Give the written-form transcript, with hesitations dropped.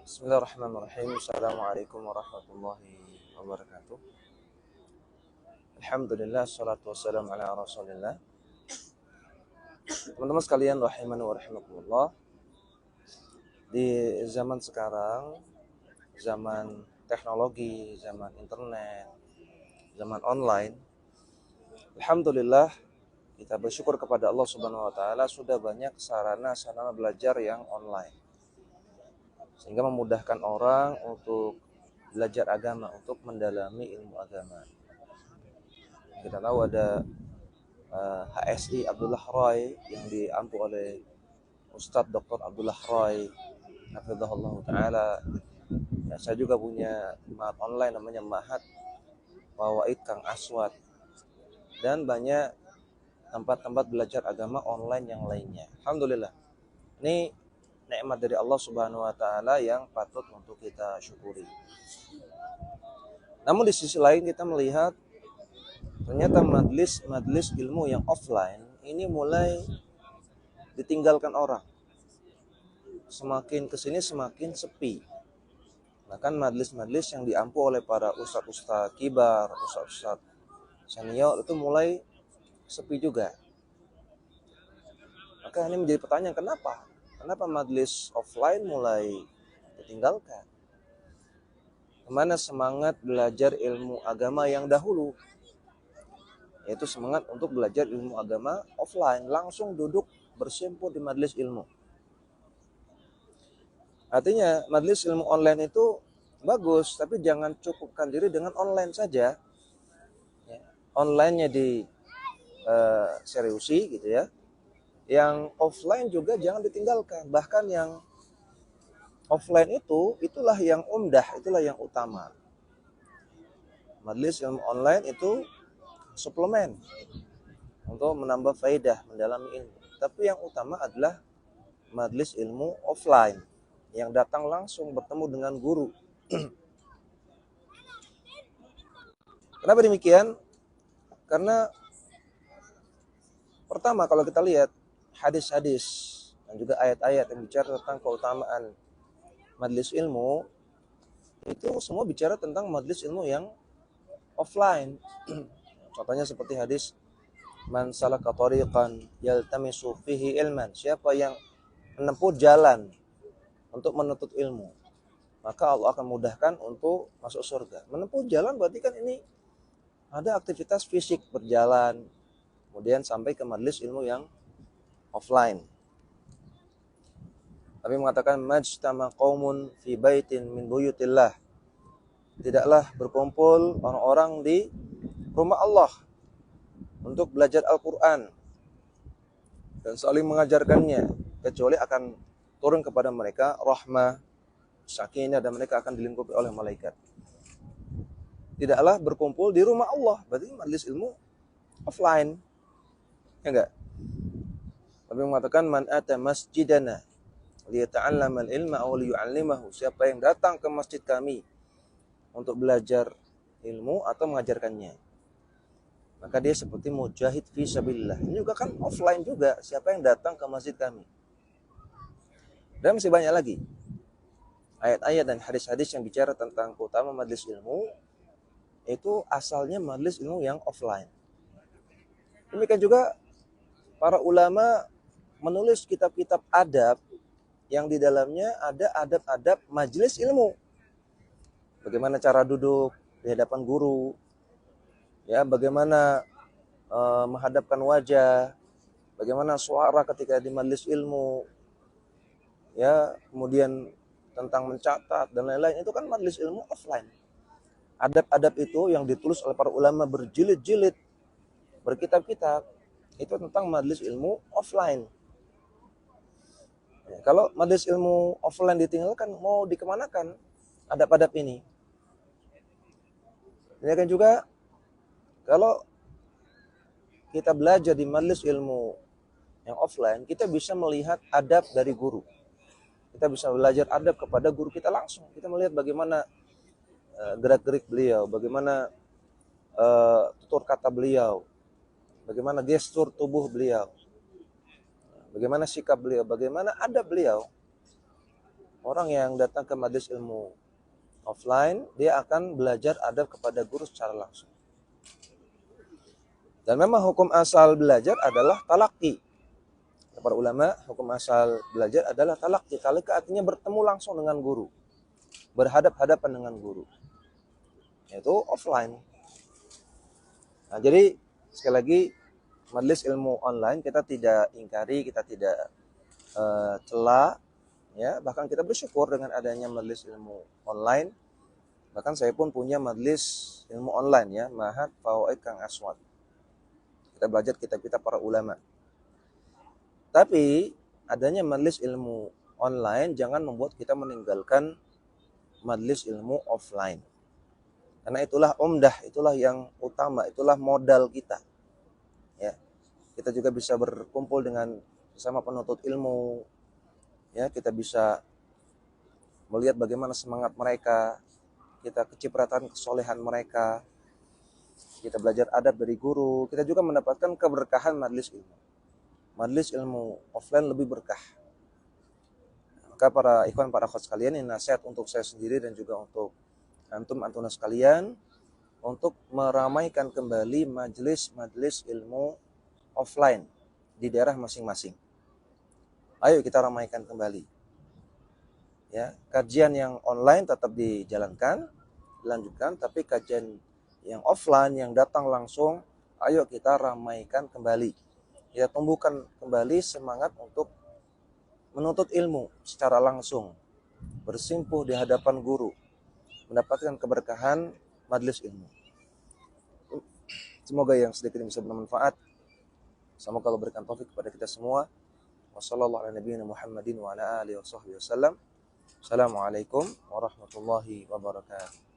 Bismillahirrahmanirrahim. Assalamualaikum warahmatullahi wabarakatuh. Alhamdulillah, salatu wassalamu ala rasulillah. Teman-teman sekalian, rahimani wa rahimakumullah. Di zaman sekarang, zaman teknologi, zaman internet, zaman online, alhamdulillah kita bersyukur kepada Allah Subhanahu wa taala sudah banyak sarana belajar yang online. Sehingga memudahkan orang untuk belajar agama, untuk mendalami ilmu agama. Kita tahu ada HSI Abdullah Roy yang diampu oleh Ustadz Dr. Abdullah Roy, hafizahullah taala. Ya, saya juga punya mahat online namanya Mahat Fawaid Kang Aswad, dan banyak tempat-tempat belajar agama online yang lainnya. Alhamdulillah, ini nikmat dari Allah Subhanahu wa taala yang patut untuk kita syukuri. Namun di sisi lain kita melihat ternyata majlis ilmu yang offline ini mulai ditinggalkan orang. Semakin kesini semakin sepi. Bahkan majlis-majlis yang diampu oleh para ustadz-ustadz kibar, ustadz-ustadz senior itu mulai sepi juga. Maka ini menjadi pertanyaan, kenapa? Kenapa majlis offline mulai ditinggalkan? Kemana semangat belajar ilmu agama yang dahulu? Yaitu semangat untuk belajar ilmu agama offline, langsung duduk bersimpul di majlis ilmu. Artinya majlis ilmu online itu bagus, tapi jangan cukupkan diri dengan online saja. Online-nya di seriusi gitu ya. Yang offline juga jangan ditinggalkan. Bahkan yang offline itulah yang umdah, itulah yang utama. Majlis ilmu online itu suplemen untuk menambah faedah, mendalami ilmu. Tapi yang utama adalah majlis ilmu offline, yang datang langsung bertemu dengan guru. Kenapa demikian? Karena pertama, kalau kita lihat hadis-hadis dan juga ayat-ayat yang bicara tentang keutamaan majlis ilmu, itu semua bicara tentang majlis ilmu yang offline. Contohnya seperti hadis man salaka tariqan yaltamisu fihi ilman, siapa yang menempuh jalan untuk menuntut ilmu, maka Allah akan mudahkan untuk masuk surga. Menempuh jalan berarti kan ini ada aktivitas fisik, berjalan, kemudian sampai ke majlis ilmu yang offline. Tapi mengatakan majtama qaumun fi baitin min buyutillah, tidaklah berkumpul orang-orang di rumah Allah untuk belajar Al-Quran dan saling mengajarkannya, kecuali akan turun kepada mereka rahmah, sakinah, dan mereka akan dilingkupi oleh malaikat. Tidaklah berkumpul di rumah Allah, berarti majlis ilmu offline, ya enggak? Tapi mengatakan man ata masjidana liyata'allamal ilma aw liyu'allimahu, siapa yang datang ke masjid kami untuk belajar ilmu atau mengajarkannya, maka dia seperti mujahid fi sabilillah. Ini juga kan offline juga, siapa yang datang ke masjid kami. Dan masih banyak lagi ayat-ayat dan hadis-hadis yang bicara tentang keutamaan majlis ilmu, itu asalnya majlis ilmu yang offline. Demikian juga para ulama menulis kitab-kitab adab yang di dalamnya ada adab-adab majlis ilmu. Bagaimana cara duduk di hadapan guru, ya, bagaimana menghadapkan wajah, bagaimana suara ketika di majlis ilmu, ya, kemudian tentang mencatat dan lain-lain. Itu kan majlis ilmu offline. Adab-adab itu yang ditulis oleh para ulama berjilid-jilid, berkitab-kitab, itu tentang majlis ilmu offline. Ya, kalau majlis ilmu offline ditinggalkan, mau dikemanakan adab-adab ini? Ini kan juga kalau kita belajar di majlis ilmu yang offline, kita bisa melihat adab dari guru. Kita bisa belajar adab kepada guru kita langsung. Kita melihat bagaimana gerak-gerik beliau, bagaimana tutur kata beliau, bagaimana gestur tubuh beliau, bagaimana sikap beliau, bagaimana adab beliau. Orang yang datang ke majelis ilmu offline, dia akan belajar adab kepada guru secara langsung. Dan memang hukum asal belajar adalah talaqi. Para ulama, hukum asal belajar adalah talaqi. Talaqi artinya bertemu langsung dengan guru. Berhadap-hadapan dengan guru. Yaitu offline. Nah, jadi sekali lagi, majelis ilmu online kita tidak ingkari, kita tidak cela, ya, bahkan kita bersyukur dengan adanya majelis ilmu online. Bahkan saya pun punya majelis ilmu online, ya, Ma'had Fawaid Kang Aswad. Kita belajar kitab-kitab para ulama. Tapi adanya majelis ilmu online jangan membuat kita meninggalkan majelis ilmu offline. Karena itulah umdah, itulah yang utama, itulah modal kita. Ya. Kita juga bisa berkumpul dengan sesama penuntut ilmu. Ya, kita bisa melihat bagaimana semangat mereka, kita kecipratan kesolehan mereka. Kita belajar adab dari guru, kita juga mendapatkan keberkahan majelis ilmu. Majelis ilmu offline lebih berkah. Maka para ikhwan, para akhwat sekalian, ini nasihat untuk saya sendiri dan juga untuk antum-antuna sekalian untuk meramaikan kembali majelis-majelis ilmu offline di daerah masing-masing. Ayo kita ramaikan kembali. Ya, kajian yang online tetap dijalankan, dilanjutkan, tapi kajian yang offline yang datang langsung, ayo kita ramaikan kembali. Kita tumbuhkan kembali semangat untuk menuntut ilmu secara langsung, bersimpuh di hadapan guru, mendapatkan keberkahan majelis ilmu. Semoga yang sedikit ini bisa bermanfaat. Semoga Allah berikan taufik kepada kita semua. Wassalamualaikum warahmatullahi wabarakatuh.